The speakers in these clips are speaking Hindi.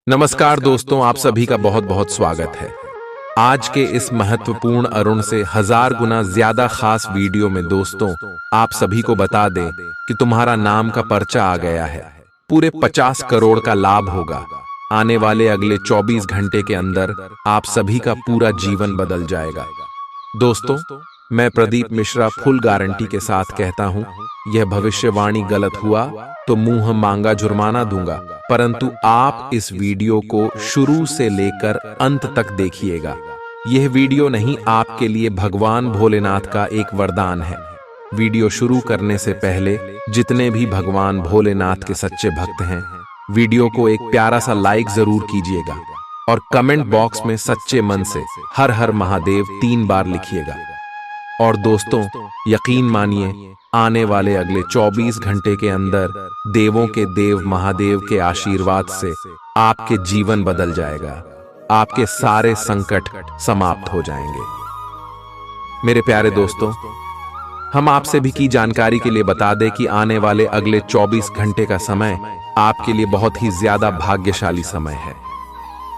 नमस्कार दोस्तों, आप सभी का बहुत बहुत स्वागत है। आज के इस महत्वपूर्ण अरुण से 1000 गुना ज्यादा खास वीडियो में दोस्तों आप सभी को बता दें कि तुम्हारा नाम का पर्चा आ गया है। पूरे 50 करोड़ का लाभ होगा। आने वाले अगले 24 घंटे के अंदर आप सभी का पूरा जीवन बदल जाएगा। दोस्तों, मैं प्रदीप मिश्रा फुल गारंटी के साथ कहता हूं, यह भविष्यवाणी गलत हुआ तो मुंह मांगा जुर्माना दूंगा, परंतु आप इस वीडियो को शुरू से लेकर अंत तक देखिएगा। यह वीडियो नहीं, आपके लिए भगवान भोलेनाथ का एक वरदान है। वीडियो शुरू करने से पहले जितने भी भगवान भोलेनाथ के सच्चे भक्त हैं, वीडियो को एक प्यारा सा लाइक जरूर कीजिएगा और कमेंट बॉक्स में सच्चे मन से हर हर महादेव 3 बार लिखिएगा। और दोस्तों, यकीन मानिए, आने वाले अगले 24 घंटे के अंदर देवों के देव महादेव के आशीर्वाद से आपके जीवन बदल जाएगा। आपके सारे संकट समाप्त हो जाएंगे। मेरे प्यारे दोस्तों, हम आपसे भी की जानकारी के लिए बता दें कि आने वाले अगले 24 घंटे का समय आपके लिए बहुत ही ज्यादा भाग्यशाली समय है।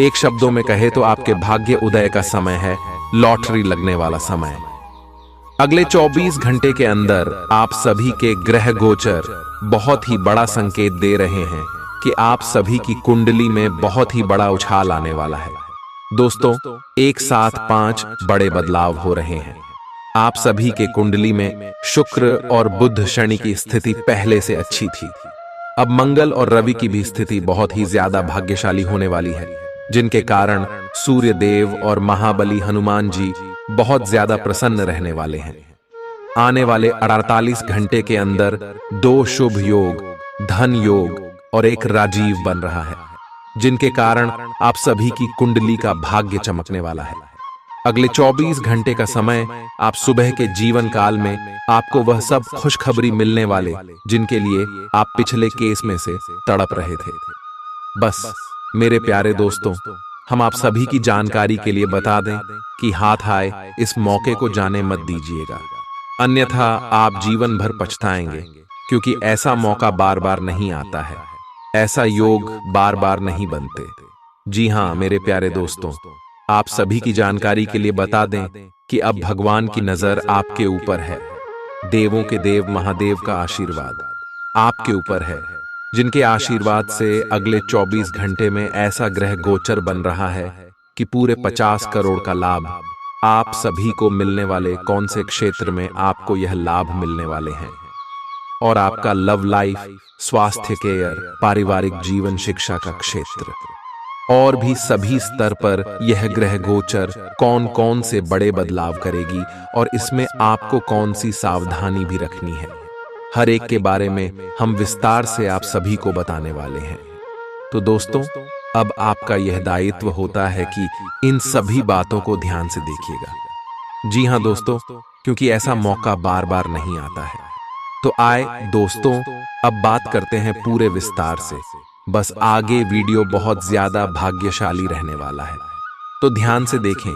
एक शब्दों में कहे तो आपके भाग्य उदय का समय है, लॉटरी लगने वाला समय। अगले 24 घंटे के अंदर आप सभी के ग्रह गोचर बहुत ही बड़ा संकेत दे रहे हैं कि आप सभी की कुंडली में बहुत ही बड़ा उछाल आने वाला है। दोस्तों, एक साथ 5 बड़े बदलाव हो रहे हैं। आप सभी के कुंडली में शुक्र और बुध शनि की स्थिति पहले से अच्छी थी। अब मंगल और रवि की भी स्थिति बहुत ही ज्यादा भाग्यशाली होने वाली है, जिनके कारण सूर्य देव और महाबली हनुमान जी बहुत ज्यादा प्रसन्न रहने वाले हैं। आने वाले 48 घंटे के अंदर 2 शुभ योग, धन योग और एक राजीव बन रहा है, जिनके कारण आप सभी की कुंडली का भाग्य चमकने वाला है। अगले 24 घंटे का समय आप सुबह के जीवन काल में आपको वह सब खुशखबरी मिलने वाले, जिनके लिए आप पिछले केस में से तड़प रहे थे। बस मेरे प्यारे दोस्तों, हम आप सभी की जानकारी के लिए बता दें कि हाथ आए इस मौके को जाने मत दीजिएगा, अन्यथा आप जीवन भर पछताएंगे, क्योंकि ऐसा मौका बार बार नहीं आता है, ऐसा योग बार बार नहीं बनते। जी हां मेरे प्यारे दोस्तों, आप सभी की जानकारी के लिए बता दें कि अब भगवान की नजर आपके ऊपर है। देवों के देव महादेव का आशीर्वाद आपके ऊपर है, जिनके आशीर्वाद से अगले 24 घंटे में ऐसा ग्रह गोचर बन रहा है कि पूरे 50 करोड़ का लाभ आप सभी को मिलने वाले। कौन से क्षेत्र में आपको यह लाभ मिलने वाले हैं? और आपका लव लाइफ, स्वास्थ्य केयर, पारिवारिक जीवन, शिक्षा का क्षेत्र और भी सभी स्तर पर यह ग्रह गोचर कौन कौन से बड़े बदलाव करेगी और इसमें आपको कौन सी सावधानी भी रखनी है, हर एक के बारे में हम विस्तार से आप सभी को बताने वाले हैं। तो दोस्तों, अब आपका यह दायित्व होता है कि इन सभी बातों को ध्यान से देखिएगा। जी हां दोस्तों, क्योंकि ऐसा मौका बार बार नहीं आता है। तो आए दोस्तों, अब बात करते हैं पूरे विस्तार से। बस आगे वीडियो बहुत ज्यादा भाग्यशाली रहने वाला है, तो ध्यान से देखें।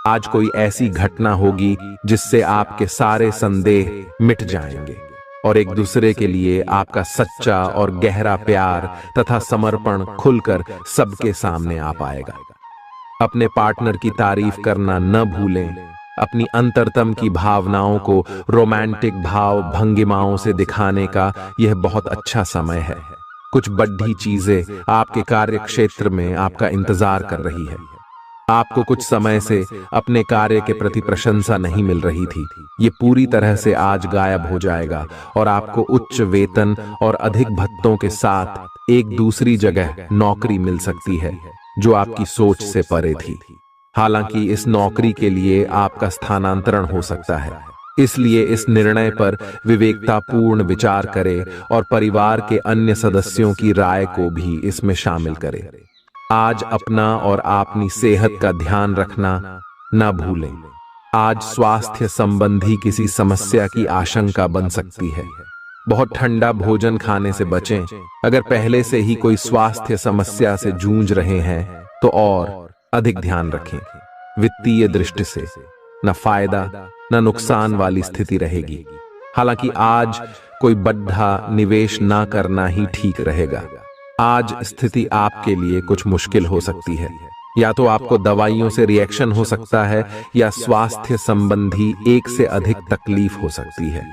आज कोई ऐसी घटना होगी जिससे आपके सारे संदेह मिट जाएंगे और एक दूसरे के लिए आपका सच्चा और गहरा प्यार तथा समर्पण खुलकर सबके सामने आ पाएगा। अपने पार्टनर की तारीफ करना न भूलें। अपनी अंतरतम की भावनाओं को रोमांटिक भाव भंगिमाओं से दिखाने का यह बहुत अच्छा समय है। कुछ बड़ी चीजें आपके कार्य क्षेत्र में आपका इंतजार कर रही है। आपको कुछ समय से अपने कार्य के प्रति प्रशंसा नहीं मिल रही थी, ये पूरी तरह से आज गायब हो जाएगा और आपको उच्च वेतन और अधिक भत्तों के साथ एक दूसरी जगह नौकरी मिल सकती है, जो आपकी सोच से परे थी। हालांकि इस नौकरी के लिए आपका स्थानांतरण हो सकता है, इसलिए इस निर्णय पर विवेकतापूर्ण विचार करें और परिवार के अन्य सदस्यों की राय को भी इसमें शामिल करें। आज अपना और अपनी सेहत का ध्यान रखना न भूलें। आज स्वास्थ्य संबंधी किसी समस्या की आशंका बन सकती है। बहुत ठंडा भोजन खाने से बचें। अगर पहले से ही कोई स्वास्थ्य समस्या से जूझ रहे हैं तो और अधिक ध्यान रखें। वित्तीय दृष्टि से न फायदा न नुकसान वाली स्थिति रहेगी। हालांकि आज कोई बड़ा निवेश ना करना ही ठीक रहेगा। आज स्थिति आपके लिए कुछ मुश्किल हो सकती है। या तो आपको दवाइयों से रिएक्शन हो सकता है या स्वास्थ्य संबंधी एक से अधिक तकलीफ हो सकती है।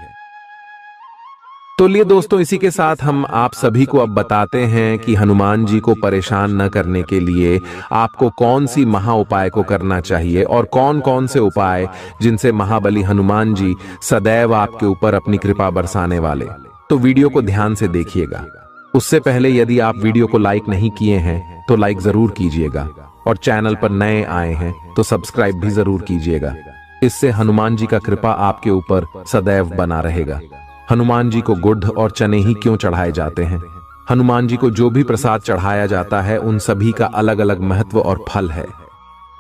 तो लिए दोस्तों, इसी के साथ हम आप सभी को अब बताते हैं कि हनुमान जी को परेशान न करने के लिए आपको कौन सी महा उपाय को करना चाहिए और कौन कौन से उपाय जिनसे महाबली हनुमान जी सदैव आपके ऊपर अपनी कृपा बरसाने वाले। तो वीडियो को ध्यान से देखिएगा। उससे पहले यदि आप वीडियो को लाइक नहीं किए हैं तो लाइक जरूर कीजिएगा और चैनल पर नए आए हैं तो सब्सक्राइब भी जरूर कीजिएगा। इससे हनुमान जी का कृपा आपके ऊपर सदैव बना रहेगा। हनुमान जी को गुड़ और चने ही क्यों चढ़ाए जाते हैं? हनुमान जी को जो भी प्रसाद चढ़ाया जाता है उन सभी का अलग अलग महत्व और फल है।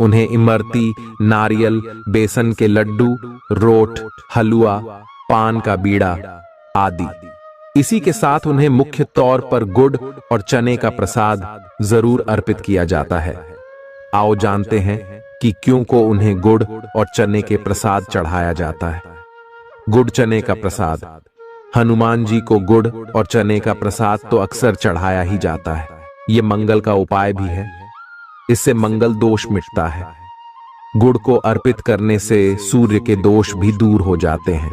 उन्हें इमरती, नारियल, बेसन के लड्डू, रोट, हलवा, पान का बीड़ा आदि। इसी के साथ उन्हें मुख्य तौर पर गुड़ और चने का प्रसाद जरूर अर्पित किया जाता है। आओ जानते हैं कि क्यों को उन्हें गुड़ और चने के प्रसाद चढ़ाया जाता है। गुड़ चने का प्रसाद। हनुमान जी को गुड़ और चने का प्रसाद तो अक्सर चढ़ाया ही जाता है। ये मंगल का उपाय भी है। इससे मंगल दोष मिटता है। गुड़ को अर्पित करने से सूर्य के दोष भी दूर हो जाते हैं।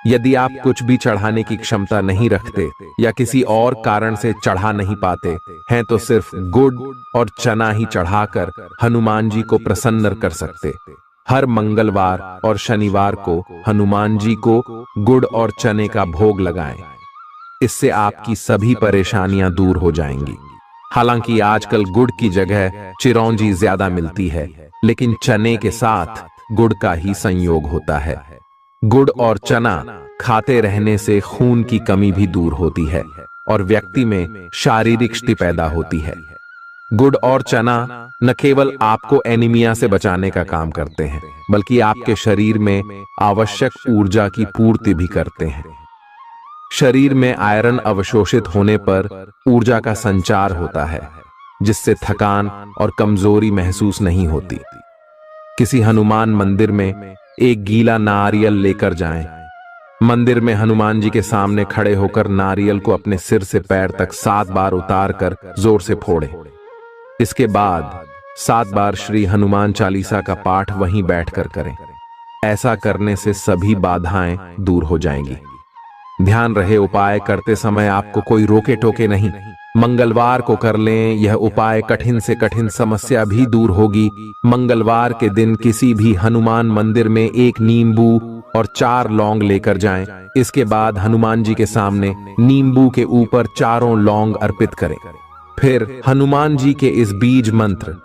यदि आप कुछ भी चढ़ाने की क्षमता नहीं रखते या किसी और कारण से चढ़ा नहीं पाते हैं तो सिर्फ गुड़ और चना ही चढ़ाकर हनुमान जी को प्रसन्न कर सकते। हर मंगलवार और शनिवार को हनुमान जी को गुड़ और चने का भोग लगाएं। इससे आपकी सभी परेशानियां दूर हो जाएंगी। हालांकि आजकल गुड़ की जगह चिरौंजी ज्यादा मिलती है, लेकिन चने के साथ गुड़ का ही संयोग होता है। गुड़ और चना खाते रहने से खून की कमी भी दूर होती है और व्यक्ति में शारीरिक शक्ति पैदा होती है। गुड़ और चना न केवल आपको एनीमिया से बचाने का काम करते हैं, बल्कि आपके शरीर में आवश्यक ऊर्जा की पूर्ति भी करते हैं। शरीर में आयरन अवशोषित होने पर ऊर्जा का संचार होता है, जिससे थकान और कमजोरी महसूस नहीं होती। किसी हनुमान मंदिर में एक गीला नारियल लेकर जाएं। मंदिर में हनुमान जी के सामने खड़े होकर नारियल को अपने सिर से पैर तक 7 बार उतारकर जोर से फोड़ें। इसके बाद 7 बार श्री हनुमान चालीसा का पाठ वहीं बैठकर करें। ऐसा करने से सभी बाधाएं दूर हो जाएंगी। ध्यान रहे, उपाय करते समय आपको कोई रोके टोके नहीं। मंगलवार को कर लें। यह उपाय कठिन से कठिन समस्या भी दूर होगी। मंगलवार के दिन किसी भी हनुमान मंदिर में एक नींबू और 4 लौंग लेकर जाएं। इसके बाद हनुमान जी के सामने नींबू के ऊपर 4 लौंग अर्पित करें। फिर हनुमान जी के इस बीज मंत्र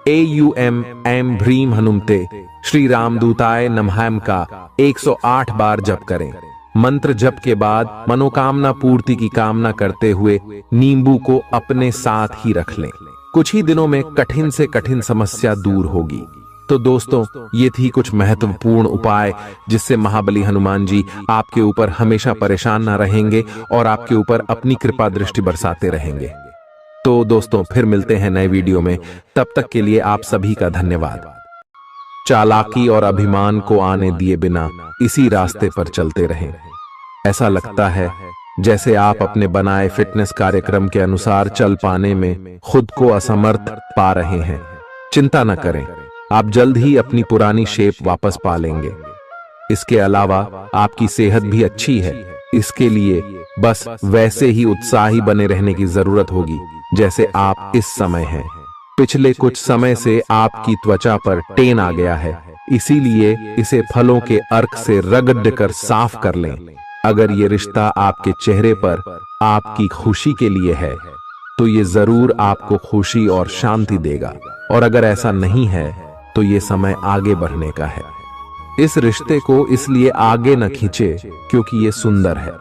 AUM ऐं ह्रीं हनुमते श्री रामदूताय नमः का 108 बार जप करें। मंत्र जप के बाद मनोकामना पूर्ति की कामना करते हुए नींबू को अपने साथ ही रख लें। कुछ ही दिनों में कठिन से कठिन समस्या दूर होगी। तो दोस्तों, ये थी कुछ महत्वपूर्ण उपाय जिससे महाबली हनुमान जी आपके ऊपर हमेशा परेशान न रहेंगे और आपके ऊपर अपनी कृपा दृष्टि बरसाते रहेंगे। तो दोस्तों, फिर मिलते हैं नए वीडियो में। तब तक के लिए आप सभी का धन्यवाद। चालाकी और अभिमान को आने दिए बिना इसी रास्ते पर चलते रहें। ऐसा लगता है जैसे आप अपने बनाए फिटनेस कार्यक्रम के अनुसार चल पाने में खुद को असमर्थ पा रहे हैं। चिंता न करें, आप जल्द ही अपनी पुरानी शेप वापस पा लेंगे। इसके अलावा आपकी सेहत भी अच्छी है। इसके लिए बस वैसे ही उत्साही बने रहने की जरूरत होगी जैसे आप इस समय हैं। पिछले कुछ समय से आपकी त्वचा पर टेन आ गया है, इसीलिए इसे फलों के अर्क से रगड़ कर साफ कर लें। अगर ये रिश्ता आपके चेहरे पर आपकी खुशी के लिए है तो ये जरूर आपको खुशी और शांति देगा, और अगर ऐसा नहीं है तो ये समय आगे बढ़ने का है। इस रिश्ते को इसलिए आगे न खींचे क्योंकि ये सुंदर है।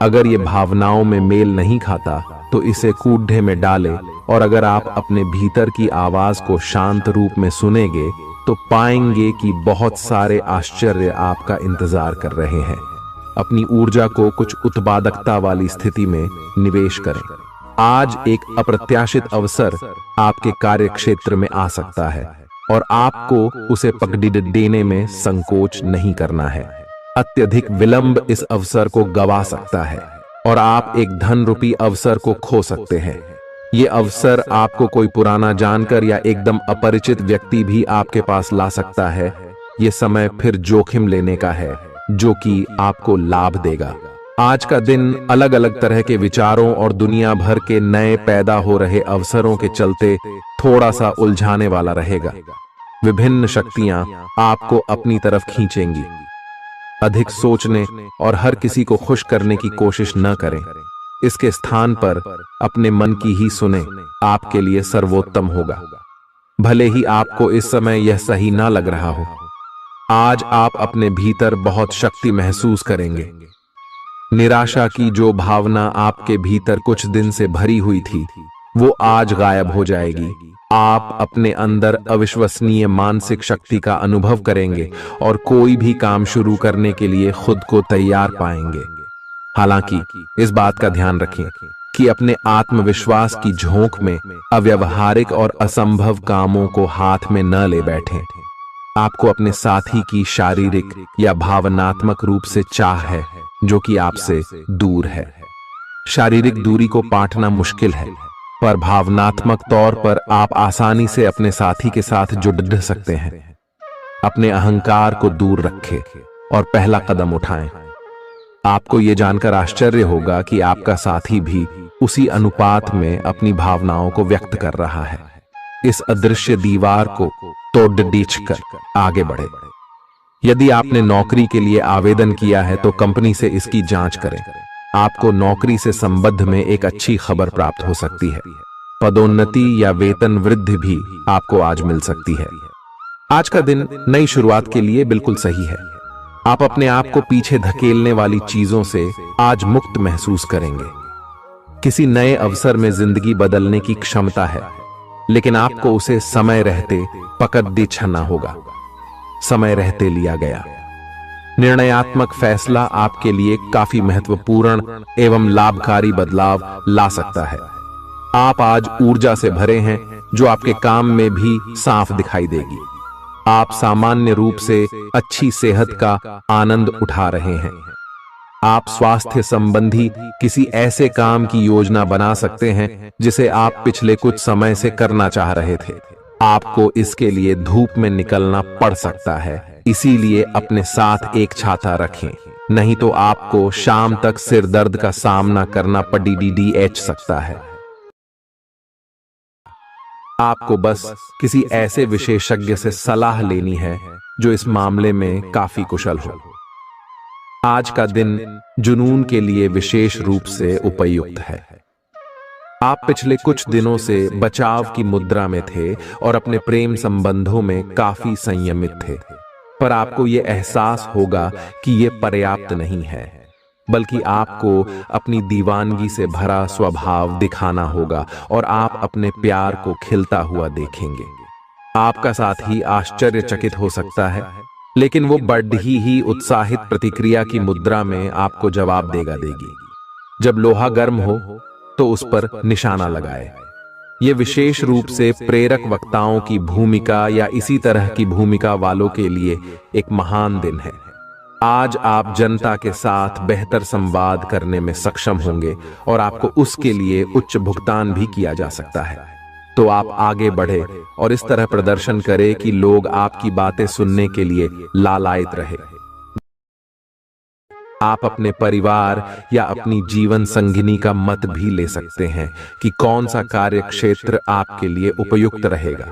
अगर ये भावनाओं में मेल नहीं खाता तो इसे कूढ़े में डाले, और अगर आप अपने भीतर की आवाज को शांत रूप में सुनेंगे तो पाएंगे कि बहुत सारे आश्चर्य आपका इंतजार कर रहे हैं। अपनी ऊर्जा को कुछ उत्पादकता वाली स्थिति में निवेश करें। आज एक अप्रत्याशित अवसर आपके कार्य क्षेत्र में आ सकता है और आपको उसे पकड़ देने में संकोच नहीं करना है। अत्यधिक विलंब इस अवसर को गवा सकता है। और आप एक धन रूपी अवसर को खो सकते हैं। ये अवसर आपको कोई पुराना जानकर या एकदम अपरिचित व्यक्ति भी आपके पास ला सकता है। ये समय फिर जोखिम लेने का है जो कि आपको लाभ देगा। आज का दिन अलग अलग तरह के विचारों और दुनिया भर के नए पैदा हो रहे अवसरों के चलते थोड़ा सा उलझाने वाला रहेगा। विभिन्न शक्तियां आपको अपनी तरफ खींचेंगी। अधिक सोचने और हर किसी को खुश करने की कोशिश न करें। इसके स्थान पर अपने मन की ही सुने, आपके लिए सर्वोत्तम होगा। भले ही आपको इस समय यह सही ना लग रहा हो, आज आप अपने भीतर बहुत शक्ति महसूस करेंगे। निराशा की जो भावना आपके भीतर कुछ दिन से भरी हुई थी, वो आज गायब हो जाएगी। आप अपने अंदर अविश्वसनीय मानसिक शक्ति का अनुभव करेंगे और कोई भी काम शुरू करने के लिए खुद को तैयार पाएंगे। हालांकि इस बात का ध्यान रखें कि अपने आत्मविश्वास की झोंक में अव्यावहारिक और असंभव कामों को हाथ में न ले बैठें। आपको अपने साथी की शारीरिक या भावनात्मक रूप से चाह है जो कि आपसे दूर है। शारीरिक दूरी को पाटना मुश्किल है, पर भावनात्मक तौर पर आप आसानी से अपने साथी के साथ जुड़ सकते हैं। अपने अहंकार को दूर रखें और पहला कदम उठाएं। आपको यह जानकर आश्चर्य होगा कि आपका साथी भी उसी अनुपात में अपनी भावनाओं को व्यक्त कर रहा है। इस अदृश्य दीवार को तोड़ आगे बढ़े। यदि आपने नौकरी के लिए आवेदन किया है तो कंपनी से इसकी जांच करें। आपको नौकरी से संबंध में एक अच्छी खबर प्राप्त हो सकती है। पदोन्नति या वेतन वृद्धि भी आपको आज मिल सकती है। आज का दिन नई शुरुआत के लिए बिल्कुल सही है। आप अपने आप को पीछे धकेलने वाली चीजों से आज मुक्त महसूस करेंगे। किसी नए अवसर में जिंदगी बदलने की क्षमता है, लेकिन आपको उसे समय रहते पकड़ दे छना होगा। समय रहते लिया गया निर्णयात्मक फैसला आपके लिए काफी महत्वपूर्ण एवं लाभकारी बदलाव ला सकता है। आप आज ऊर्जा से भरे हैं जो आपके काम में भी साफ दिखाई देगी। आप सामान्य रूप से अच्छी सेहत का आनंद उठा रहे हैं। आप स्वास्थ्य संबंधी किसी ऐसे काम की योजना बना सकते हैं जिसे आप पिछले कुछ समय से करना चाह रहे थे। आपको इसके लिए धूप में निकलना पड़ सकता है, इसीलिए अपने साथ एक छाता रखें, नहीं तो आपको शाम तक सिर दर्द का सामना करना पड़ सकता है। आपको बस किसी ऐसे विशेषज्ञ से सलाह लेनी है जो इस मामले में काफी कुशल हो। आज का दिन जुनून के लिए विशेष रूप से उपयुक्त है। आप पिछले कुछ दिनों से बचाव की मुद्रा में थे और अपने प्रेम संबंधों में काफी संयमित थे, पर आपको यह एहसास होगा कि यह पर्याप्त नहीं है, बल्कि आपको अपनी दीवानगी से भरा स्वभाव दिखाना होगा और आप अपने प्यार को खिलता हुआ देखेंगे। आपका साथी आश्चर्यचकित हो सकता है, लेकिन वो बड़ी ही उत्साहित प्रतिक्रिया की मुद्रा में आपको जवाब देगी। जब लोहा गर्म हो तो उस पर निशाना लगाए। ये विशेष रूप से प्रेरक वक्ताओं की भूमिका या इसी तरह की भूमिका वालों के लिए एक महान दिन है। आज आप जनता के साथ बेहतर संवाद करने में सक्षम होंगे और आपको उसके लिए उच्च भुगतान भी किया जा सकता है। तो आप आगे बढ़े और इस तरह प्रदर्शन करें कि लोग आपकी बातें सुनने के लिए लालायित रहे। आप अपने परिवार या अपनी जीवन संगिनी का मत भी ले सकते हैं कि कौन सा कार्य क्षेत्र आपके लिए उपयुक्त रहेगा।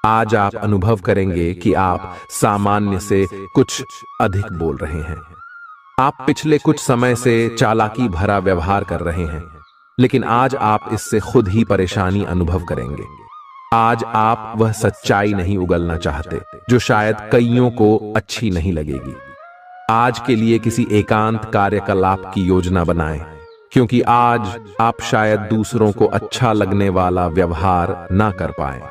आज आप अनुभव करेंगे कि आप सामान्य से कुछ अधिक बोल रहे हैं। आप पिछले कुछ समय से चालाकी भरा व्यवहार कर रहे हैं, लेकिन आज आप इससे खुद ही परेशानी अनुभव करेंगे। आज आप वह सच्चाई नहीं उगलना चाहते जो शायद कईयों को अच्छी नहीं लगेगी। आज के लिए किसी एकांत कार्यकलाप की योजना बनाएं, क्योंकि आज आप शायद दूसरों को अच्छा लगने वाला व्यवहार ना कर पाएं।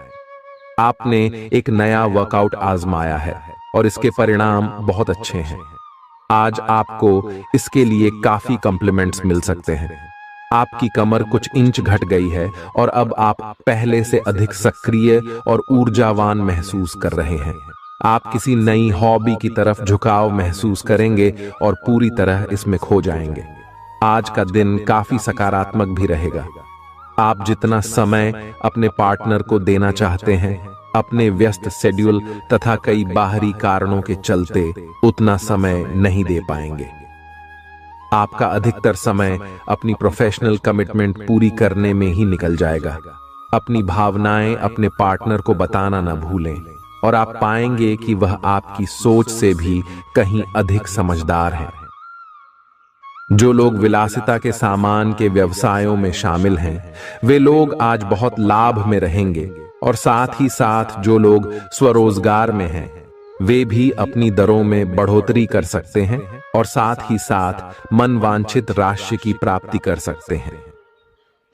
आपने एक नया वर्कआउट आजमाया है और इसके परिणाम बहुत अच्छे हैं। आज आपको इसके लिए काफी कॉम्प्लीमेंट्स मिल सकते हैं। आपकी कमर कुछ इंच घट गई है और अब आप पहले से अधिक सक्रिय और ऊर्जावान महसूस कर रहे हैं। आप किसी नई हॉबी की तरफ झुकाव महसूस करेंगे और पूरी तरह इसमें खो जाएंगे। आज का दिन काफी सकारात्मक भी रहेगा। आप जितना समय अपने पार्टनर को देना चाहते हैं, अपने व्यस्त शेड्यूल तथा कई बाहरी कारणों के चलते उतना समय नहीं दे पाएंगे। आपका अधिकतर समय अपनी प्रोफेशनल कमिटमेंट पूरी करने में ही निकल जाएगा। अपनी भावनाएं अपने पार्टनर को बताना न भूलें और आप पाएंगे कि वह आपकी सोच से भी कहीं अधिक समझदार है। जो लोग विलासिता के सामान के व्यवसायों में शामिल हैं, वे लोग आज बहुत लाभ में रहेंगे और साथ ही साथ जो लोग स्वरोजगार में हैं, वे भी अपनी दरों में बढ़ोतरी कर सकते हैं और साथ ही साथ मनवांछित राशि की प्राप्ति कर सकते हैं।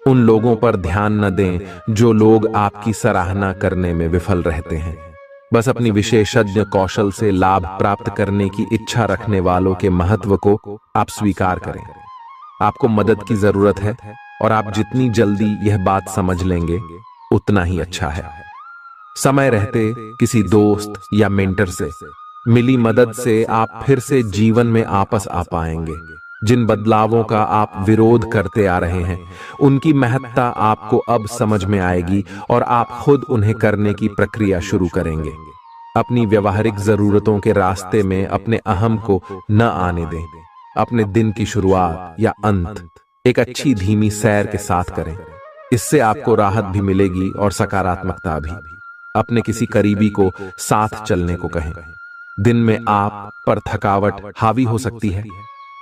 उन लोगों पर ध्यान न दें जो लोग आपकी सराहना करने में विफल रहते हैं। बस अपनी विशेषज्ञ कौशल से लाभ प्राप्त करने की इच्छा रखने वालों के महत्व को आप स्वीकार करें। आपको मदद की जरूरत है और आप जितनी जल्दी यह बात समझ लेंगे उतना ही अच्छा है। समय रहते किसी दोस्त या मेंटर से मिली मदद से आप फिर से जीवन में आपस आ पाएंगे। जिन बदलावों का आप विरोध करते आ रहे हैं, उनकी महत्ता आपको अब समझ में आएगी और आप खुद उन्हें करने की प्रक्रिया शुरू करेंगे। अपनी व्यवहारिक जरूरतों के रास्ते में अपने अहम को न आने दें। अपने दिन की शुरुआत या अंत एक अच्छी धीमी सैर के साथ करें। इससे आपको राहत भी मिलेगी और सकारात्मकता भी। अपने किसी करीबी को साथ चलने को कहें। दिन में आप पर थकावट हावी हो सकती है,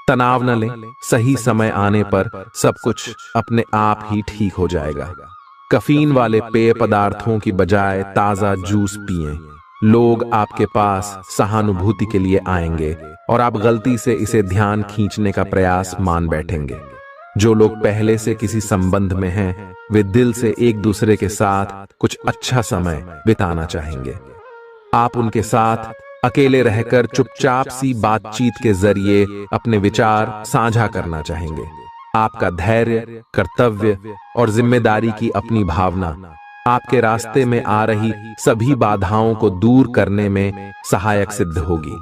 तनाव न लें। सही समय आने पर सब कुछ अपने आप ही ठीक हो जाएगा। कैफीन वाले पेय पदार्थों की बजाय ताजा जूस पिएं। लोग आपके पास सहानुभूति के लिए आएंगे और आप गलती से इसे ध्यान खींचने का प्रयास मान बैठेंगे। जो लोग पहले से किसी संबंध में हैं, वे दिल से एक दूसरे के साथ कुछ अच्छा समय बिताना चाहेंगे। आप उनके साथ अकेले रहकर चुपचाप सी बातचीत के जरिए अपने विचार साझा करना चाहेंगे। आपका धैर्य, कर्तव्य और जिम्मेदारी की अपनी भावना आपके रास्ते में आ रही सभी बाधाओं को दूर करने में सहायक सिद्ध होगी।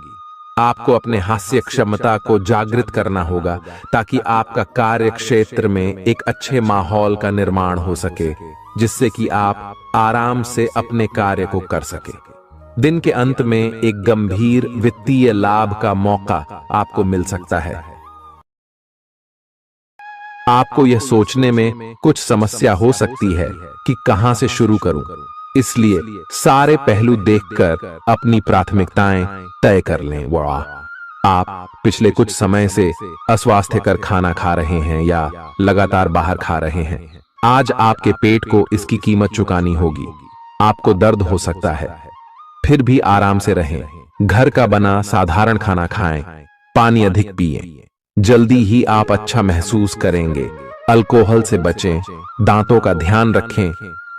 आपको अपने हास्य क्षमता को जागृत करना होगा ताकि आपका कार्य क्षेत्र में एक अच्छे माहौल का निर्माण हो सके, जिससे कि आप आराम से अपने कार्य को कर सके। दिन के अंत में एक गंभीर वित्तीय लाभ का मौका आपको मिल सकता है। आपको यह सोचने में कुछ समस्या हो सकती है कि कहां से शुरू करूं, इसलिए सारे पहलू देखकर अपनी प्राथमिकताएं तय कर लें। आप पिछले कुछ समय से अस्वास्थ्यकर खाना खा रहे हैं या लगातार बाहर खा रहे हैं। आज आपके पेट को इसकी कीमत चुकानी होगी। आपको दर्द हो सकता है, फिर भी आराम से रहें। घर का बना साधारण खाना खाएं, पानी अधिक पिएं। जल्दी ही आप अच्छा महसूस करेंगे। अल्कोहल से बचें, दांतों का ध्यान रखें।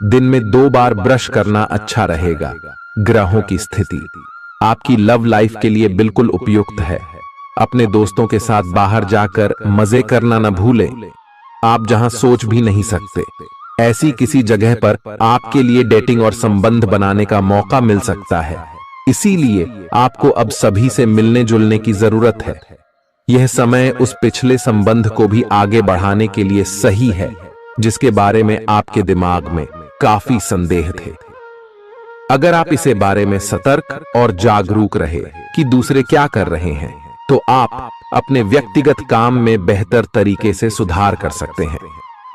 दिन में 2 बार ब्रश करना अच्छा रहेगा। ग्रहों की स्थिति आपकी लव लाइफ के लिए बिल्कुल उपयुक्त है। अपने दोस्तों के साथ बाहर जाकर मजे करना न भूलें। आप जहां सोच भी नहीं सकते, ऐसी किसी जगह पर आपके लिए डेटिंग और संबंध बनाने का मौका मिल सकता है। इसीलिए आपको अब सभी से मिलने जुलने की जरूरत है। यह समय उस पिछले संबंध को भी आगे बढ़ाने के लिए सही है जिसके बारे में आपके दिमाग में काफी संदेह थे। अगर आप इसे बारे में सतर्क और जागरूक रहे कि दूसरे क्या कर रहे हैं, तो आप अपने व्यक्तिगत काम में बेहतर तरीके से सुधार कर सकते हैं।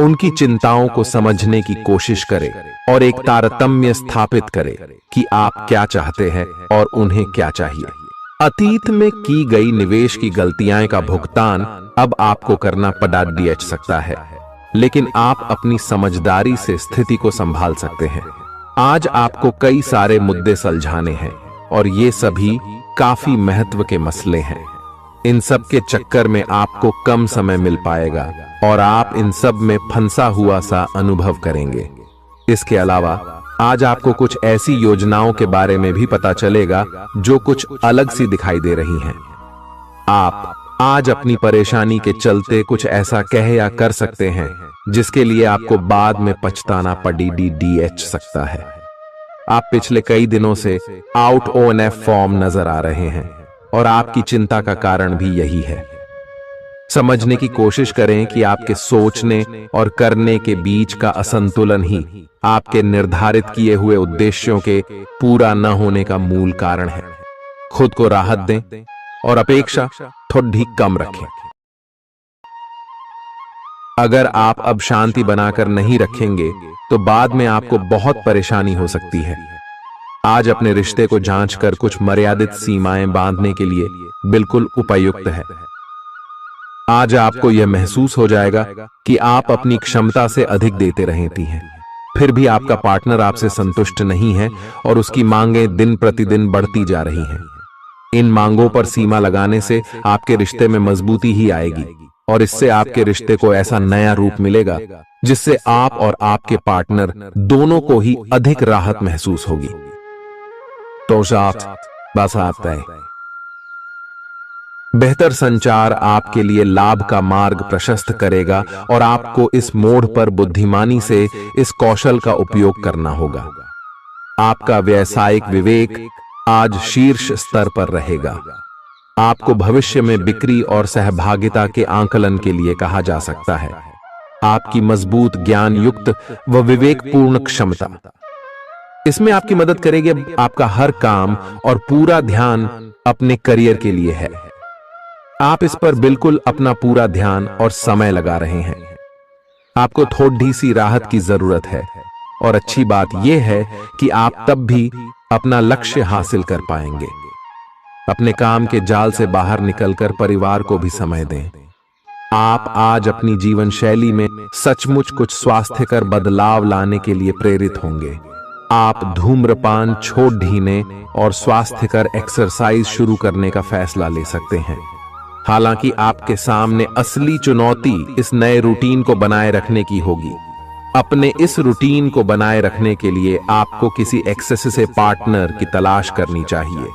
उनकी चिंताओं को समझने की कोशिश करें और एक तारतम्य स्थापित करें कि आप क्या चाहते हैं और उन्हें क्या चाहिए। अतीत में की गई निवेश की गलतियां का भुगतान अब आपको करना पड़ सकता है, लेकिन आप अपनी समझदारी से स्थिति को संभाल सकते हैं। आज आपको कई सारे मुद्दे सुलझाने हैं और ये सभी काफी महत्व के मसले हैं। इन सब के चक्कर में आपको कम समय मिल पाएगा और आप इन सब में फंसा हुआ सा अनुभव करेंगे। इसके अलावा आज आपको कुछ ऐसी योजनाओं के बारे में भी पता चलेगा जो कुछ अलग सी दिखाई दे रही हैं। आप आज अपनी परेशानी के चलते कुछ ऐसा कह या कर सकते हैं जिसके लिए आपको बाद में पछताना पड़ सकता है। आप पिछले कई दिनों से आउट ऑन फॉर्म नजर आ रहे हैं और आपकी चिंता का कारण भी यही है। समझने की कोशिश करें कि आपके सोचने और करने के बीच का असंतुलन ही आपके निर्धारित किए हुए उद्देश्यों के पूरा न होने का मूल कारण है। खुद को राहत दें और अपेक्षा थोड़ी कम रखें। अगर आप अब शांति बनाकर नहीं रखेंगे तो बाद में आपको बहुत परेशानी हो सकती है। आज अपने रिश्ते को जांचकर कुछ मर्यादित सीमाएं बांधने के लिए बिल्कुल उपयुक्त है। आज आपको यह महसूस हो जाएगा कि आप अपनी क्षमता से अधिक देते रहती हैं, फिर भी आपका पार्टनर आपसे संतुष्ट नहीं है और उसकी मांगें दिन प्रतिदिन बढ़ती जा रही हैं। इन मांगों पर सीमा लगाने से आपके रिश्ते में मजबूती ही आएगी और इससे आपके रिश्ते को ऐसा नया रूप मिलेगा जिससे आप और आपके पार्टनर दोनों को ही अधिक राहत महसूस होगी। तो बस आता है। बेहतर संचार आपके लिए लाभ का मार्ग प्रशस्त करेगा और आपको इस मोड़ पर बुद्धिमानी से इस कौशल का उपयोग करना होगा। आपका व्यावसायिक विवेक आज शीर्ष स्तर पर रहेगा। आपको भविष्य में बिक्री और सहभागिता के आंकलन के लिए कहा जा सकता है। आपकी मजबूत ज्ञान युक्त व विवेकपूर्ण क्षमता इसमें आपकी मदद करेगी। आपका हर काम और पूरा ध्यान अपने करियर के लिए है। आप इस पर बिल्कुल अपना पूरा ध्यान और समय लगा रहे हैं। आपको थोड़ी सी राहत की जरूरत है और अच्छी बात यह है कि आप तब भी अपना लक्ष्य हासिल कर पाएंगे। अपने काम के जाल से बाहर निकलकर परिवार को भी समय दें। आप आज अपनी जीवन शैली में सचमुच कुछ स्वास्थ्यकर बदलाव लाने के लिए प्रेरित होंगे। आप धूम्रपान छोड़ देने और स्वास्थ्यकर एक्सरसाइज शुरू करने का फैसला ले सकते हैं। हालांकि आपके सामने असली चुनौती इस नए रूटीन को बनाए रखने की होगी। अपने इस रूटीन को बनाए रखने के लिए आपको किसी एक्सेस से पार्टनर की तलाश करनी चाहिए।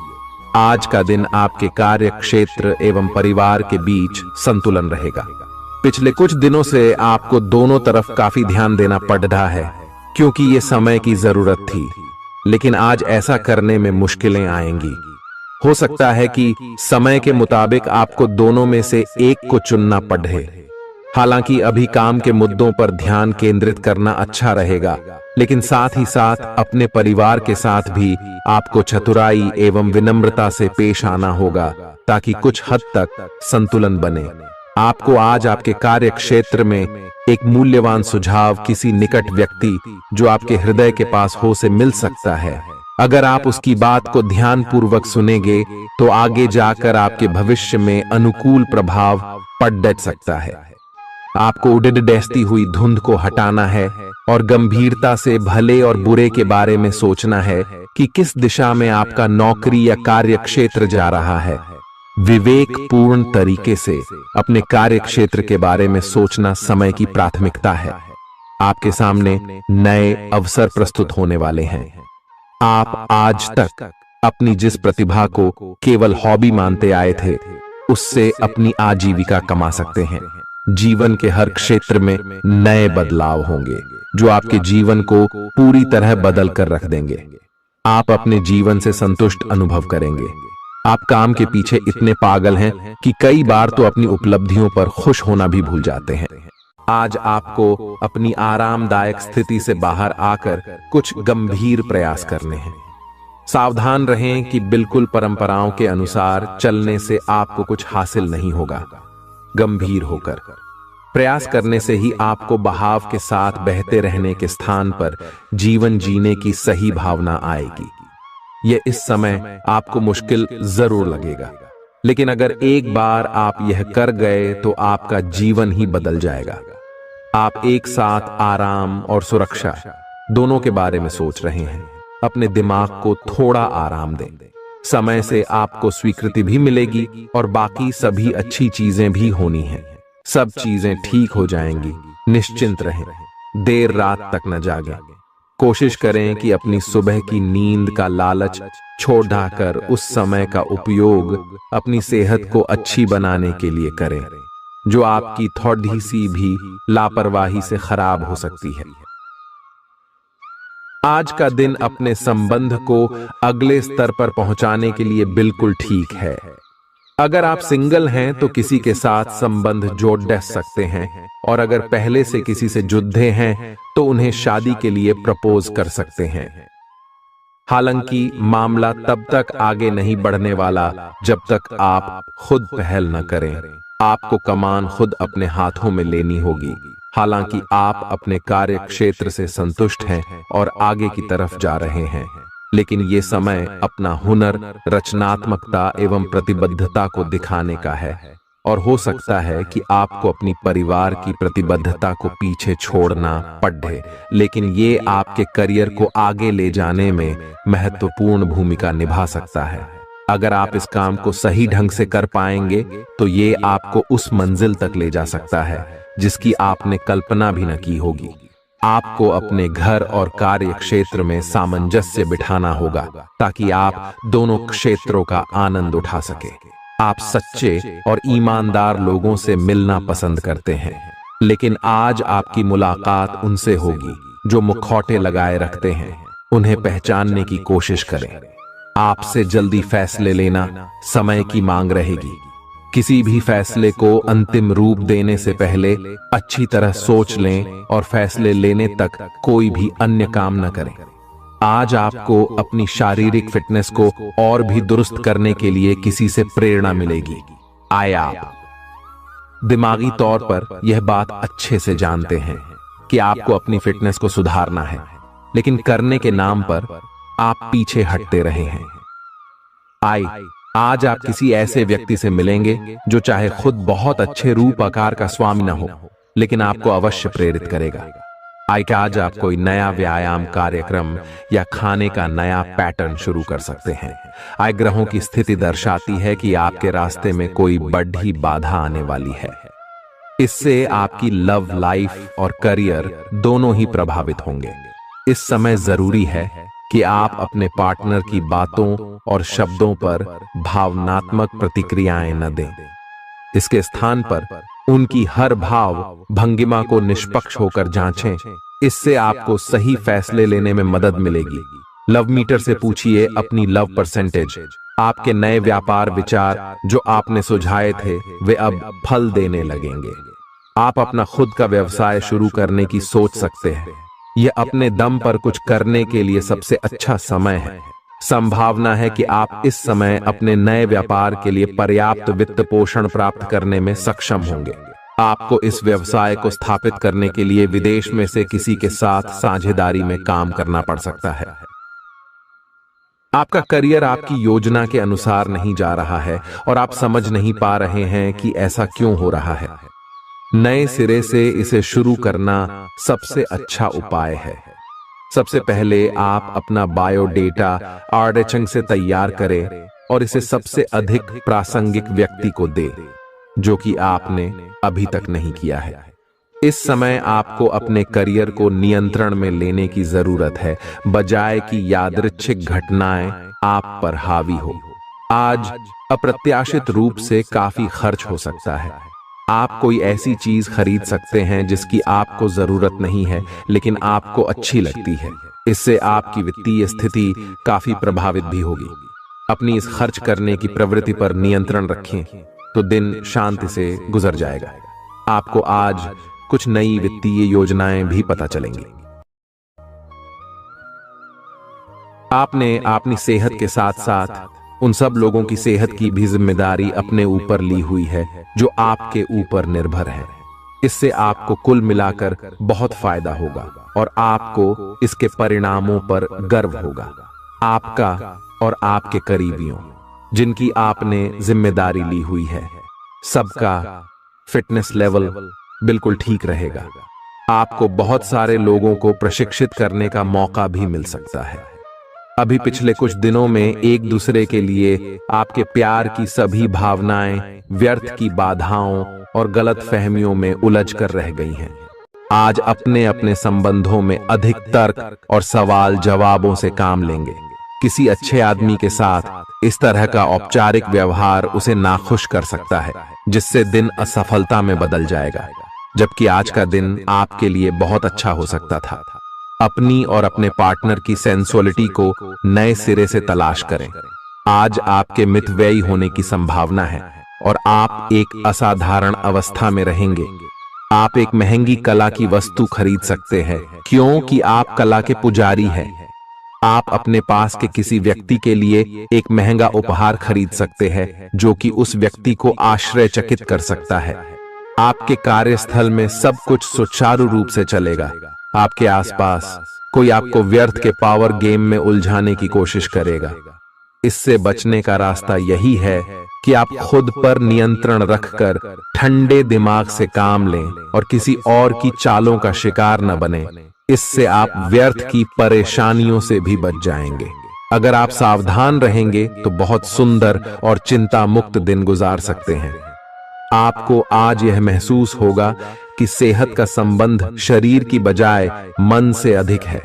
आज का दिन आपके कार्य क्षेत्र एवं परिवार के बीच संतुलन रहेगा। पिछले कुछ दिनों से आपको दोनों तरफ काफी ध्यान देना पड़ रहा है क्योंकि ये समय की जरूरत थी, लेकिन आज ऐसा करने में मुश्किलें आएंगी। हो सकता है कि समय के मुताबिक आपको दोनों में से एक को चुनना पड़े। हालांकि अभी काम के मुद्दों पर ध्यान केंद्रित करना अच्छा रहेगा, लेकिन साथ ही साथ अपने परिवार के साथ भी आपको चतुराई एवं विनम्रता से पेश आना होगा ताकि कुछ हद तक संतुलन बने। आपको आज आपके कार्य क्षेत्र में एक मूल्यवान सुझाव किसी निकट व्यक्ति जो आपके हृदय के पास हो से मिल सकता है। अगर आप उसकी बात को ध्यानपूर्वक सुनेंगे तो आगे जाकर आपके भविष्य में अनुकूल प्रभाव पड़ सकता है। आपको उड़ती हुई धुंध को हटाना है और गंभीरता से भले और बुरे के बारे में सोचना है कि किस दिशा में आपका नौकरी या कार्य क्षेत्र जा रहा है। विवेकपूर्ण तरीके से अपने कार्य क्षेत्र के बारे में सोचना समय की प्राथमिकता है। आपके सामने नए अवसर प्रस्तुत होने वाले हैं। आप आज तक अपनी जिस प्रतिभा को केवल हॉबी मानते आए थे, उससे अपनी आजीविका कमा सकते हैं। जीवन के हर क्षेत्र में नए बदलाव होंगे जो आपके जीवन को पूरी तरह बदल कर रख देंगे। आप अपने जीवन से संतुष्ट अनुभव करेंगे। आप काम के पीछे इतने पागल हैं कि कई बार तो अपनी उपलब्धियों पर खुश होना भी भूल जाते हैं। आज आपको अपनी आरामदायक स्थिति से बाहर आकर कुछ गंभीर प्रयास करने हैं। सावधान रहें कि बिल्कुल परंपराओं के अनुसार चलने से आपको कुछ हासिल नहीं होगा। गंभीर होकर प्रयास करने से ही आपको बहाव के साथ बहते रहने के स्थान पर जीवन जीने की सही भावना आएगी। यह इस समय आपको मुश्किल जरूर लगेगा, लेकिन अगर एक बार आप यह कर गए तो आपका जीवन ही बदल जाएगा। आप एक साथ आराम और सुरक्षा दोनों के बारे में सोच रहे हैं। अपने दिमाग को थोड़ा आराम दें। समय से आपको स्वीकृति भी मिलेगी और बाकी सभी अच्छी चीजें भी होनी हैं। सब चीजें ठीक हो जाएंगी। निश्चिंत रहें। देर रात तक न जागें। कोशिश करें कि अपनी सुबह की नींद का लालच छोड़कर उस समय का उपयोग अपनी सेहत को अच्छी बनाने के लिए करें, जो आपकी थोड़ी सी भी लापरवाही से खराब हो सकती है। आज का दिन अपने संबंध को अगले स्तर पर पहुंचाने के लिए बिल्कुल ठीक है। अगर आप सिंगल हैं तो किसी के साथ संबंध जोड़ सकते हैं, और अगर पहले से किसी से जुड़े हैं तो उन्हें शादी के लिए प्रपोज कर सकते हैं। हालांकि मामला तब तक आगे नहीं बढ़ने वाला जब तक आप खुद पहल न करें। आपको कमान खुद अपने हाथों में लेनी होगी। हालांकि आप अपने कार्य क्षेत्र से संतुष्ट हैं और आगे की तरफ जा रहे हैं, लेकिन ये समय अपना हुनर, रचनात्मकता एवं प्रतिबद्धता को दिखाने का है। और हो सकता है कि आपको अपनी परिवार की प्रतिबद्धता को पीछे छोड़ना पड़े, लेकिन ये आपके करियर को आगे ले जाने में महत्वपूर्ण भूमिका निभा सकता है। अगर आप इस काम को सही ढंग से कर पाएंगे तो ये आपको उस मंजिल तक ले जा सकता है जिसकी आपने कल्पना भी न की होगी। आपको अपने घर और कार्य क्षेत्र में सामंजस्य बिठाना होगा ताकि आप दोनों क्षेत्रों का आनंद उठा सके। आप सच्चे और ईमानदार लोगों से मिलना पसंद करते हैं, लेकिन आज आपकी मुलाकात उनसे होगी जो मुखौटे लगाए रखते हैं। उन्हें पहचानने की कोशिश करें। आपसे जल्दी फैसले लेना समय की मांग रहेगी। किसी भी फैसले को अंतिम रूप देने से पहले अच्छी तरह सोच लें और फैसले लेने तक कोई भी अन्य काम न करें। आज आपको अपनी शारीरिक फिटनेस को और भी दुरुस्त करने के लिए किसी से प्रेरणा मिलेगी। आए आप दिमागी तौर पर यह बात अच्छे से जानते हैं कि आपको अपनी फिटनेस को सुधारना है, लेकिन करने के नाम पर आप पीछे हटते रहे हैं। आज आप किसी ऐसे व्यक्ति से मिलेंगे जो चाहे खुद बहुत अच्छे रूप आकार का स्वामी न हो, लेकिन आपको अवश्य प्रेरित करेगा। आज आप कोई नया व्यायाम कार्यक्रम या खाने का नया पैटर्न शुरू कर सकते हैं। ग्रहों की स्थिति दर्शाती है कि आपके रास्ते में कोई बड़ी बाधा आने वाली है। इससे आपकी लव लाइफ और करियर दोनों ही प्रभावित होंगे। इस समय जरूरी है कि आप अपने पार्टनर की बातों और शब्दों पर भावनात्मक प्रतिक्रियाएं न दें। इसके स्थान पर उनकी हर भाव भंगिमा को निष्पक्ष होकर जांचें। इससे आपको सही फैसले लेने में मदद मिलेगी। लव मीटर से पूछिए अपनी लव परसेंटेज। आपके नए व्यापार विचार जो आपने सुझाए थे वे अब फल देने लगेंगे। आप अपना खुद का व्यवसाय शुरू करने की सोच सकते हैं। यह अपने दम पर कुछ करने के लिए सबसे अच्छा समय है। संभावना है कि आप इस समय अपने नए व्यापार के लिए पर्याप्त वित्त पोषण प्राप्त करने में सक्षम होंगे। आपको इस व्यवसाय को स्थापित करने के लिए विदेश में से किसी के साथ साझेदारी में काम करना पड़ सकता है। आपका करियर आपकी योजना के अनुसार नहीं जा रहा है और आप समझ नहीं पा रहे हैं कि ऐसा क्यों हो रहा है। नए सिरे से इसे शुरू करना सबसे अच्छा उपाय है। सबसे पहले आप अपना बायोडेटा आर्डेचंग से तैयार करें और इसे सबसे अधिक प्रासंगिक व्यक्ति को दें जो कि आपने अभी तक नहीं किया है। इस समय आपको अपने करियर को नियंत्रण में लेने की जरूरत है, बजाय कि यादृच्छिक घटनाएं आप पर हावी हो। आज अप्रत्याशित रूप से काफी खर्च हो सकता है। आप कोई ऐसी चीज खरीद सकते हैं जिसकी आपको जरूरत नहीं है लेकिन आपको अच्छी लगती है। इससे आपकी वित्तीय स्थिति काफी प्रभावित भी होगी। अपनी इस खर्च करने की प्रवृत्ति पर नियंत्रण रखें तो दिन शांति से गुजर जाएगा। आपको आज कुछ नई वित्तीय योजनाएं भी पता चलेंगी। आपने अपनी सेहत के साथ साथ उन सब लोगों की सेहत की भी जिम्मेदारी अपने ऊपर ली हुई है जो आपके ऊपर निर्भर है। इससे आपको कुल मिलाकर बहुत फायदा होगा और आपको इसके परिणामों पर गर्व होगा। आपका और आपके करीबियों जिनकी आपने जिम्मेदारी ली हुई है, सबका फिटनेस लेवल बिल्कुल ठीक रहेगा। आपको बहुत सारे लोगों को प्रशिक्षित करने का मौका भी मिल सकता है। अभी पिछले कुछ दिनों में एक दूसरे के लिए आपके प्यार की सभी भावनाएं व्यर्थ की बाधाओं और गलत फहमियों में उलझ कर रह गई हैं। आज अपने अपने संबंधों में अधिक तर्क और सवाल जवाबों से काम लेंगे। किसी अच्छे आदमी के साथ इस तरह का औपचारिक व्यवहार उसे नाखुश कर सकता है, जिससे दिन असफलता में बदल जाएगा। जबकि आज का दिन आपके लिए बहुत अच्छा हो सकता था। अपनी और अपने पार्टनर की सेंसुअलिटी को नए सिरे से तलाश करें। आज आपके मितव्ययी होने की संभावना है और आप एक असाधारण अवस्था में रहेंगे। आप एक महंगी कला की वस्तु खरीद सकते हैं क्योंकि आप कला के पुजारी हैं। आप अपने पास के किसी व्यक्ति के लिए एक महंगा उपहार खरीद सकते हैं जो कि उस व्यक्ति को आश्चर्यचकित कर सकता है। आपके कार्यस्थल में सब कुछ सुचारू रूप से चलेगा। आपके आसपास कोई आपको व्यर्थ के पावर गेम में उलझाने की कोशिश करेगा। इससे बचने का रास्ता यही है कि आप खुद पर नियंत्रण रखकर ठंडे दिमाग से काम लें और किसी और की चालों का शिकार न बने। इससे आप व्यर्थ की परेशानियों से भी बच जाएंगे। अगर आप सावधान रहेंगे तो बहुत सुंदर और चिंता मुक्त दिन गुजार सकते हैं। आपको आज यह महसूस होगा कि सेहत का संबंध शरीर की बजाय मन से अधिक है।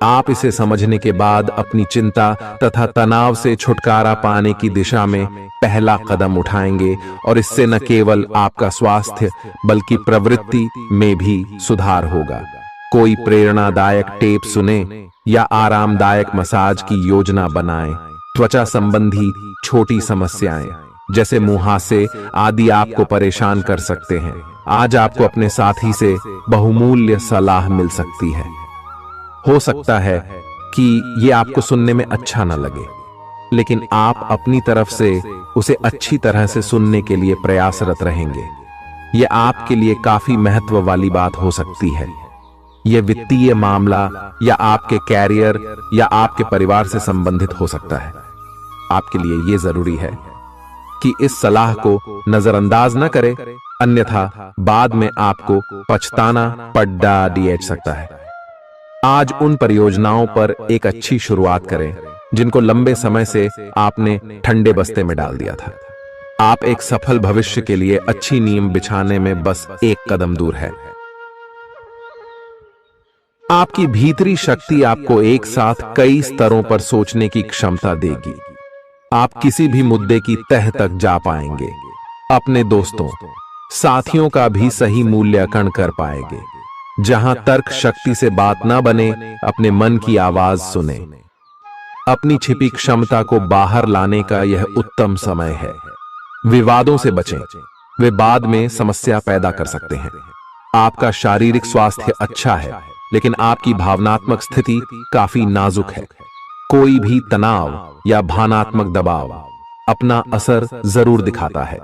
आप इसे समझने के बाद अपनी चिंता तथा तनाव से छुटकारा पाने की दिशा में पहला कदम उठाएंगे और इससे न केवल आपका स्वास्थ्य बल्कि प्रवृत्ति में भी सुधार होगा। कोई प्रेरणादायक टेप सुने या आरामदायक मसाज की योजना बनाएं। त्वचा संबंधी छोटी समस्याएं जैसे मुहासे आदि आपको परेशान कर सकते हैं। आज आपको अपने साथी से बहुमूल्य सलाह मिल सकती है। हो सकता है कि ये आपको सुनने में अच्छा न लगे, लेकिन आप अपनी तरफ से उसे अच्छी तरह से सुनने के लिए प्रयासरत रहेंगे। यह आपके लिए काफी महत्व वाली बात हो सकती है। यह वित्तीय मामला या आपके कैरियर या आपके परिवार से संबंधित हो सकता है। आपके लिए यह जरूरी है कि इस सलाह को नजरअंदाज न करें, अन्यथा बाद में आपको पछताना पड़ सकता है। आज उन परियोजनाओं पर एक अच्छी शुरुआत करें जिनको लंबे समय से आपने ठंडे बस्ते में डाल दिया था। आप एक सफल भविष्य के लिए अच्छी नींव बिछाने में बस एक कदम दूर है। आपकी भीतरी शक्ति आपको एक साथ कई स्तरों पर सोचने की क्षमता देगी। आप किसी भी मुद्दे की तह तक जा पाएंगे। अपने दोस्तों, साथियों का भी सही मूल्यांकन कर पाएंगे। जहां तर्क शक्ति से बात ना बने, अपने मन की आवाज सुने। अपनी छिपी क्षमता को बाहर लाने का यह उत्तम समय है। विवादों से बचें, वे बाद में समस्या पैदा कर सकते हैं। आपका शारीरिक स्वास्थ्य अच्छा है, लेकिन आपकी भावनात्मक स्थिति काफी नाजुक है। कोई भी तनाव या भावनात्मक दबाव अपना असर जरूर दिखाता है।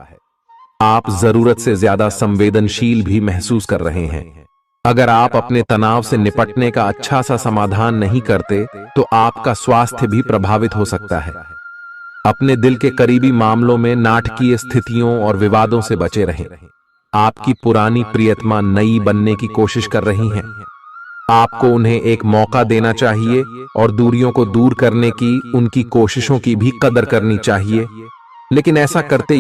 आप जरूरत से ज्यादा संवेदनशील भी महसूस कर रहे हैं। अगर आप अपने तनाव से निपटने का अच्छा सा समाधान नहीं करते, तो आपका स्वास्थ्य भी प्रभावित हो सकता है। अपने दिल के करीबी मामलों में नाटकीय स्थितियों और विवादों से बचे रहें। आपकी पुरानी प्रियतमा नई बनने की कोशिश कर रही हैं। आपको उन्हें एक मौका देना चाहिए और दूरियों को दूर करने की उनकी कोशिशों की भी कदर करनी चाहिए। लेकिन ऐसा करते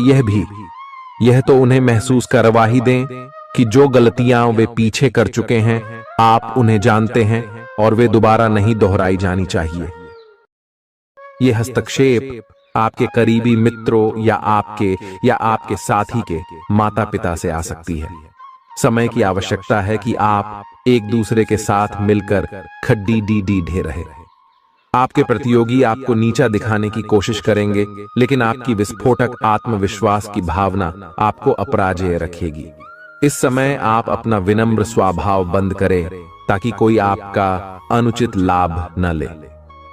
यह तो उन्हें महसूस करवा ही दें कि जो गलतियां वे पीछे कर चुके हैं, आप उन्हें जानते हैं और वे दोबारा नहीं दोहराई जानी चाहिए। यह हस्तक्षेप आपके करीबी मित्रों या आपके साथी के माता पिता से आ सकती है। समय की आवश्यकता है कि आप एक दूसरे के साथ मिलकर खड्डी ढे रहे। आपके प्रतियोगी आपको नीचा दिखाने की कोशिश करेंगे, लेकिन आपकी विस्फोटक आत्मविश्वास की भावना आपको अपराजेय रखेगी। इस समय आप अपना विनम्र स्वभाव बंद करें ताकि कोई आपका अनुचित लाभ न ले।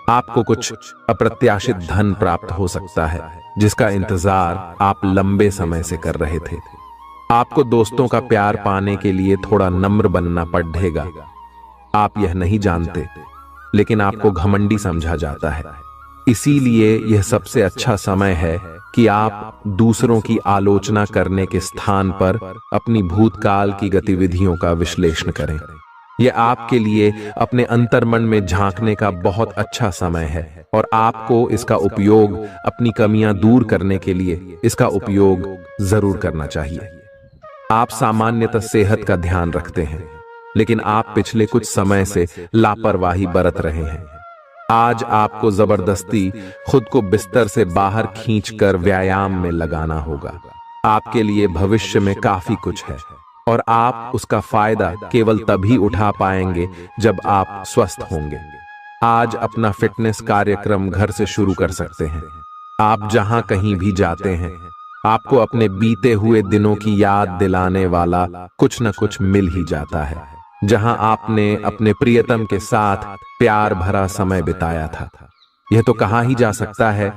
आपको कुछ अप्रत्याशित धन प्राप्त हो सकता है जिसका इंतजार आप लंबे समय से कर रहे थे। आपको दोस्तों का प्यार पाने के लिए थोड़ा नम्र बनना पड़ेगा। आप यह नहीं जानते, लेकिन आपको घमंडी समझा जाता है। इसीलिए यह सबसे अच्छा समय है कि आप दूसरों की आलोचना करने के स्थान पर अपनी भूतकाल की गतिविधियों का विश्लेषण करें। यह आपके लिए अपने अंतर्मन में झांकने का बहुत अच्छा समय है और आपको इसका उपयोग अपनी कमियां दूर करने के लिए इसका उपयोग जरूर करना चाहिए। आप सामान्यतः सेहत का ध्यान रखते हैं, लेकिन आप पिछले कुछ समय से लापरवाही बरत रहे हैं। आज आपको जबरदस्ती खुद को बिस्तर से बाहर खींचकर व्यायाम में लगाना होगा। आपके लिए भविष्य में काफी कुछ है और आप उसका फायदा केवल तभी उठा पाएंगे जब आप स्वस्थ होंगे। आज अपना फिटनेस कार्यक्रम घर से शुरू कर सकते हैं। आप जहां कहीं भी जाते हैं, आपको अपने बीते हुए दिनों की याद दिलाने वाला कुछ न कुछ मिल ही जाता है, जहां आपने अपने प्रियतम के साथ प्यार भरा समय बिताया था। यह तो कहा ही जा सकता है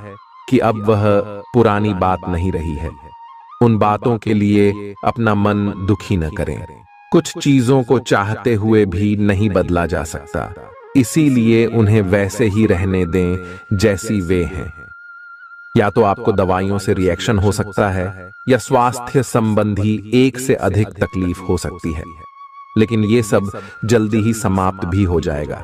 कि अब वह पुरानी बात नहीं रही है। उन बातों के लिए अपना मन दुखी न करें। कुछ चीजों को चाहते हुए भी नहीं बदला जा सकता, इसीलिए उन्हें वैसे ही रहने दें जैसी वे हैं। या तो आपको दवाइयों से रिएक्शन हो सकता है, या स्वास्थ्य संबंधी एक से अधिक तकलीफ हो सकती है, लेकिन ये सब जल्दी ही समाप्त भी हो जाएगा।